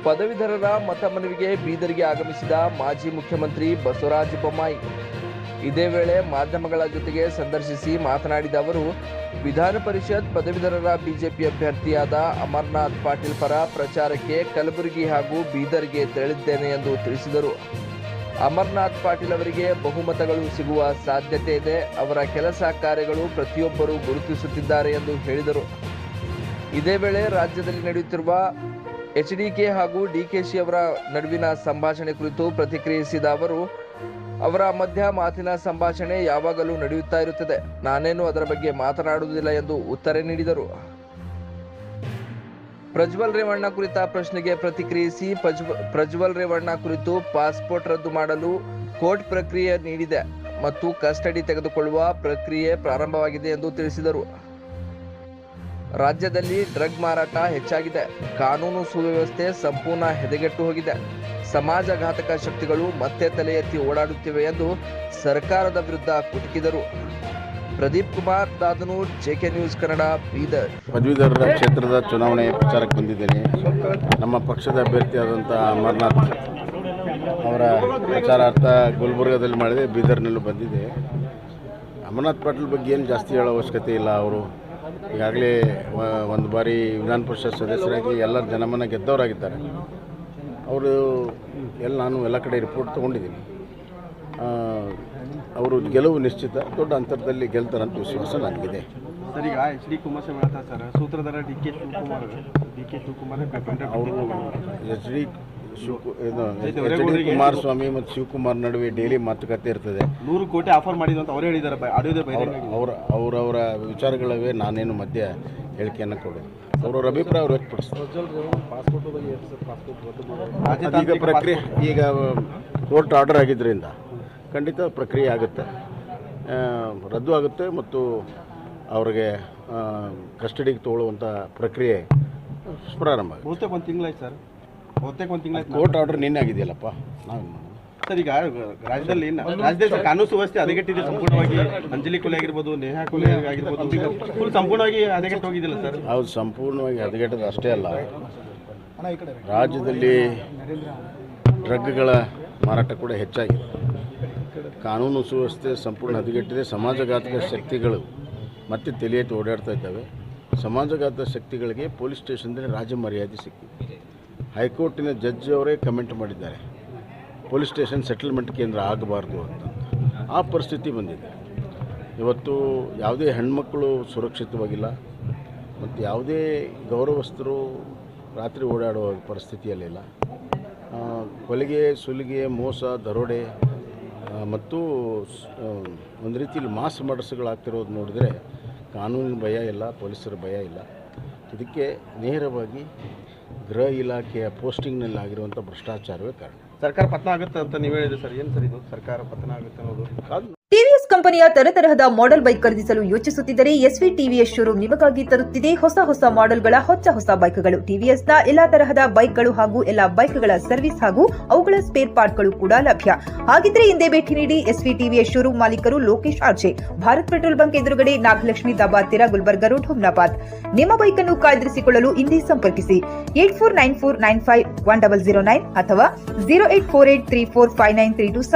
ಪದವೀಧರರ ಮತ ಮನವಿಗೆ ಬೀದರ್ಗೆ ಆಗಮಿಸಿದ ಮಾಜಿ ಮುಖ್ಯಮಂತ್ರಿ ಬಸವರಾಜ ಬೊಮ್ಮಾಯಿ. ಇದೇ ವೇಳೆ ಮಾಧ್ಯಮಗಳ ಜೊತೆಗೆ ಸಂದರ್ಶಿಸಿ ಮಾತನಾಡಿದ ಅವರು, ವಿಧಾನ ಪರಿಷತ್ ಪದವೀಧರರ ಬಿಜೆಪಿ ಅಭ್ಯರ್ಥಿಯಾದ ಅಮರನಾಥ್ ಪಾಟೀಲ್ ಪರ ಪ್ರಚಾರಕ್ಕೆ ಕಲಬುರಗಿ ಹಾಗೂ ಬೀದರ್ಗೆ ತೆರಳಿದ್ದೇನೆ ಎಂದು ತಿಳಿಸಿದರು. ಅಮರನಾಥ್ ಪಾಟೀಲ್ ಅವರಿಗೆ ಬಹುಮತಗಳು ಸಿಗುವ ಸಾಧ್ಯತೆ ಇದೆ. ಅವರ ಕೆಲಸ ಕಾರ್ಯಗಳು ಪ್ರತಿಯೊಬ್ಬರು ಗುರುತಿಸುತ್ತಿದ್ದಾರೆ ಎಂದು ಹೇಳಿದರು. ಇದೇ ವೇಳೆ ರಾಜ್ಯದಲ್ಲಿ ನಡೆಯುತ್ತಿರುವ ಎಚ್ಡಿಕೆ ಹಾಗೂ ಡಿಕೆಶಿ ಅವರ ನಡುವಿನ ಸಂಭಾಷಣೆ ಕುರಿತು ಪ್ರತಿಕ್ರಿಯಿಸಿದ ಅವರು, ಅವರ ಮಧ್ಯ ಮಾತಿನ ಸಂಭಾಷಣೆ ಯಾವಾಗಲೂ ನಡೆಯುತ್ತಾ ಇರುತ್ತದೆ. ನಾನೇನು ಅದರ ಬಗ್ಗೆ ಮಾತನಾಡುವುದಿಲ್ಲ ಎಂದು ಉತ್ತರ ನೀಡಿದರು. ಪ್ರಜ್ವಲ್ ರೇವಣ್ಣ ಕುರಿತ ಪ್ರಶ್ನೆಗೆ ಪ್ರತಿಕ್ರಿಯಿಸಿ, ಪ್ರಜ್ವಲ್ ರೇವಣ್ಣ ಕುರಿತು ಪಾಸ್ಪೋರ್ಟ್ ರದ್ದು ಮಾಡಲು ಕೋರ್ಟ್ ಪ್ರಕ್ರಿಯೆ ನೀಡಿದೆ ಮತ್ತು ಕಸ್ಟಡಿ ತೆಗೆದುಕೊಳ್ಳುವ ಪ್ರಕ್ರಿಯೆ ಪ್ರಾರಂಭವಾಗಿದೆ ಎಂದು ತಿಳಿಸಿದರು. ರಾಜ್ಯದಲ್ಲಿ ಡ್ರಗ್ ಮಾರಾಟ ಹೆಚ್ಚಾಗಿದೆ. ಕಾನೂನು ಸುವ್ಯವಸ್ಥೆ ಸಂಪೂರ್ಣ ಹದಗೆಟ್ಟು ಹೋಗಿದೆ. ಸಮಾಜಘಾತಕ ಶಕ್ತಿಗಳು ಮತ್ತೆ ತಲೆ ಎತ್ತಿ ಓಡಾಡುತ್ತಿವೆ ಎಂದು ಸರ್ಕಾರದ ವಿರುದ್ಧ ಕುಟುಕಿದರು. Pradeep Kumar Dadanur, JK news Kannada, Bidar. ಪದವೀಧರರ ಕ್ಷೇತ್ರದ ಚುನಾವಣೆ ಪ್ರಚಾರಕ್ಕೆ ಬಂದಿದ್ದೇನೆ. ನಮ್ಮ ಪಕ್ಷದ ಅಭ್ಯರ್ಥಿಯಾದಂಥ ಅಮರನಾಥ್ ಅವರ ಪ್ರಚಾರಾರ್ಥ ಗುಲ್ಬರ್ಗಾದಲ್ಲಿ ಮಾಡಿದೆ, ಬೀದರ್ನಲ್ಲೂ ಬಂದಿದೆ. ಅಮರನಾಥ್ ಪಾಟೀಲ್ ಬಗ್ಗೆ ಏನು ಜಾಸ್ತಿ ಹೇಳೋ ಅವಶ್ಯಕತೆ ಇಲ್ಲ. ಅವರು ಈಗಾಗಲೇ ಒಂದು ಬಾರಿ ವಿಧಾನ ಪರಿಷತ್ ಸದಸ್ಯರಾಗಿ ಎಲ್ಲ ಜನಮನ ಗೆದ್ದವರಾಗಿದ್ದಾರೆ. ಅವರು ನಾನು ಎಲ್ಲ ಕಡೆ ರಿಪೋರ್ಟ್ ತೊಗೊಂಡಿದ್ದೀನಿ. ಅವರು ಗೆಲುವು ನಿಶ್ಚಿತ, ದೊಡ್ಡ ಅಂತರದಲ್ಲಿ ಗೆಲ್ತಾರಂತ ವಿಶ್ವಾಸ ನನಗಿದೆ. ಸರ್, ಈಗ ಎಚ್ ಡಿ ಕುಮಾರಸ್ವಾಮಿ ಹೇಳ್ತಾರೆ ಸರ್, ಸೂತ್ರಧಾರ ಡಿ ಕೆ ಶಿವಕುಮಾರ್ ಅವರು ಎಚ್ ಡಿ ಕುಮಾರಸ್ವಾಮಿ ಮತ್ತು ಶಿವಕುಮಾರ್ ನಡುವೆ ಡೈಲಿ ಮಾತುಕತೆ ಇರ್ತದೆ. 100 ಕೋಟಿ ಆಫರ್ ಮಾಡಿದ್ರು ಅಂತ ಅವರು ಹೇಳಿದ್ದಾರೆ. ಅವರವರ ವಿಚಾರಗಳವೇ, ನಾನೇನು ಮಧ್ಯ ಹೇಳಿಕೆಯನ್ನು ಕೊಡೋದು. ಅವರವರ ಅಭಿಪ್ರಾಯ ಅವರು ವ್ಯಕ್ತಪಡಿಸ್ತಾರೆ. ಈಗ ಪ್ರಕ್ರಿಯೆ, ಈಗ ಕೋರ್ಟ್ ಆರ್ಡರ್ ಆಗಿದ್ದರಿಂದ ಖಂಡಿತ ಪ್ರಕ್ರಿಯೆ ಆಗುತ್ತೆ, ರದ್ದು ಆಗುತ್ತೆ ಮತ್ತು ಅವರಿಗೆ ಕಸ್ಟಡಿಗೆ ತಗೊಳ್ಳುವಂಥ ಪ್ರಕ್ರಿಯೆ ಪ್ರಾರಂಭ ಆಗುತ್ತೆ. ಬಹುತೇಕ ಒಂದು ತಿಂಗಳಾಯ್ತು ಸರ್, ಕೋರ್ಟ್ ಆರ್ಡರ್ ನಿನ್ನೆ ಆಗಿದೆಯಲ್ಲಪ್ಪ. ಸರ್, ಈಗ ರಾಜ್ಯದಲ್ಲಿ ಕಾನೂನು ಸುವ್ಯವಸ್ಥೆ ಹದಗೆಟ್ಟಿದೆ ಸಂಪೂರ್ಣವಾಗಿ. ಅಂಜಲಿ ಕೊಲೆ ಆಗಿರ್ಬೋದು, ನೇಹಾ ಕೊಲೆ ಆಗಿರ್ಬೋದು, ಫುಲ್ ಸಂಪೂರ್ಣವಾಗಿ ಹದಗೆಟ್ಟು ಹೋಗಿದ್ದಿಲ್ಲ ಸರ್? ಹೌದು, ಸಂಪೂರ್ಣವಾಗಿ ಹದಗೆಟ್ಟದು ಅಷ್ಟೇ ಅಲ್ಲ, ರಾಜ್ಯದಲ್ಲಿ ಡ್ರಗ್ಗಳ ಮಾರಾಟ ಕೂಡ ಹೆಚ್ಚಾಗಿದೆ. ಕಾನೂನು ಸುವ್ಯವಸ್ಥೆ ಸಂಪೂರ್ಣ ಹದಗೆಟ್ಟಿದೆ. ಸಮಾಜಘಾತಕ ಶಕ್ತಿಗಳು ಮತ್ತೆ ತಲೆ ಎತ್ತಿ ಓಡಾಡ್ತಾ ಇದ್ದಾವೆ. ಸಮಾಜಘಾತ ಶಕ್ತಿಗಳಿಗೆ ಪೊಲೀಸ್ ಸ್ಟೇಷನ್ದಲ್ಲಿ ರಾಜ ಮರ್ಯಾದೆ ಸಿಕ್ಕಿದೆ. ಹೈಕೋರ್ಟಿನ ಜಡ್ಜ್ ಅವರೇ ಕಮೆಂಟ್ ಮಾಡಿದ್ದಾರೆ, ಪೊಲೀಸ್ ಸ್ಟೇಷನ್ ಸೆಟಲ್ಮೆಂಟ್ ಕೇಂದ್ರ ಆಗಬಾರ್ದು ಅಂತ. ಆ ಪರಿಸ್ಥಿತಿ ಬಂದಿದೆ. ಇವತ್ತು ಯಾವುದೇ ಹೆಣ್ಮಕ್ಕಳು ಸುರಕ್ಷಿತವಾಗಿಲ್ಲ ಮತ್ತು ಯಾವುದೇ ಗೌರವಸ್ಥರು ರಾತ್ರಿ ಓಡಾಡುವ ಪರಿಸ್ಥಿತಿಯಲ್ಲಿಲ್ಲ. ಕೊಲೆಗೆ, ಸುಲಿಗೆ, ಮೋಸ, ದರೋಡೆ ಮತ್ತು ಒಂದು ರೀತಿಯಲ್ಲಿ ಮಾಸ್ ಮರ್ಡರ್ಸ್ಗಳಾಗ್ತಿರೋದು ನೋಡಿದರೆ ಕಾನೂನಿನ ಭಯ ಇಲ್ಲ, ಪೊಲೀಸರ ಭಯ ಇಲ್ಲ. ಇದಕ್ಕೆ ನೇರವಾಗಿ ಗೃಹ ಇಲಾಖೆಯ ಪೋಸ್ಟಿಂಗ್ನಲ್ಲಿ ಆಗಿರುವಂಥ ಭ್ರಷ್ಟಾಚಾರವೇ ಕಾರಣ. ಸರ್ಕಾರ ಪತನ ಆಗುತ್ತೆ ಅಂತ ನೀವು ಹೇಳಿದ್ರೆ ಸರ್, ಏನು ಸರ್ ಇದು ಸರ್ಕಾರ ಪತನ ಆಗುತ್ತೆ ಅನ್ನೋದು? ಟಿವಿಎಸ್ ಕಂಪನಿಯ ತರತರಹದ ಮಾಡೆಲ್ ಬೈಕ್ ಖರೀದಿಸಲು ಯೋಚಿಸುತ್ತಿದ್ದರೆ ಎಸ್ವಿ ಟಿವಿಎಸ್ ಶೋರೂಮ್ ನಿಮಗಾಗಿ ತರುತ್ತಿದೆ ಹೊಸ ಮಾಡೆಲ್ಗಳ ಹೊಸ ಬೈಕ್ಗಳು. ಟಿವಿಎಸ್ನ ಎಲ್ಲಾ ತರಹದ ಬೈಕ್ಗಳು ಹಾಗೂ ಎಲ್ಲಾ ಬೈಕ್ಗಳ ಸರ್ವಿಸ್ ಹಾಗೂ ಅವುಗಳ ಸ್ಪೇರ್ ಪಾರ್ಟ್ಗಳು ಕೂಡ ಲಭ್ಯ. ಹಾಗಿದ್ರೆ ಹಿಂದೆ ಭೇಟಿ ನೀಡಿ. ಎಸ್ವಿ ಟಿವಿಎಸ್ ಶೋರೂಮ್ ಮಾಲೀಕರು Lokesh RJ, Bharat petrol bunk ಎದುರುಗಡೆ, ನಾಗಲಕ್ಷ್ಮಿ ದಾಬಾ ಹತ್ತಿರ, ಗುಲ್ಬರ್ಗಾ ರೋಡ್, ಹುಮ್ನಾಬಾದ್. ನಿಮ್ಮ ಬೈಕ್ ಅನ್ನು ಕಾಯ್ದಿರಿಸಿಕೊಳ್ಳಲು ಹಿಂದೆ ಸಂಪರ್ಕಿಸಿ 8494951009 ಅಥವಾ 0848345932.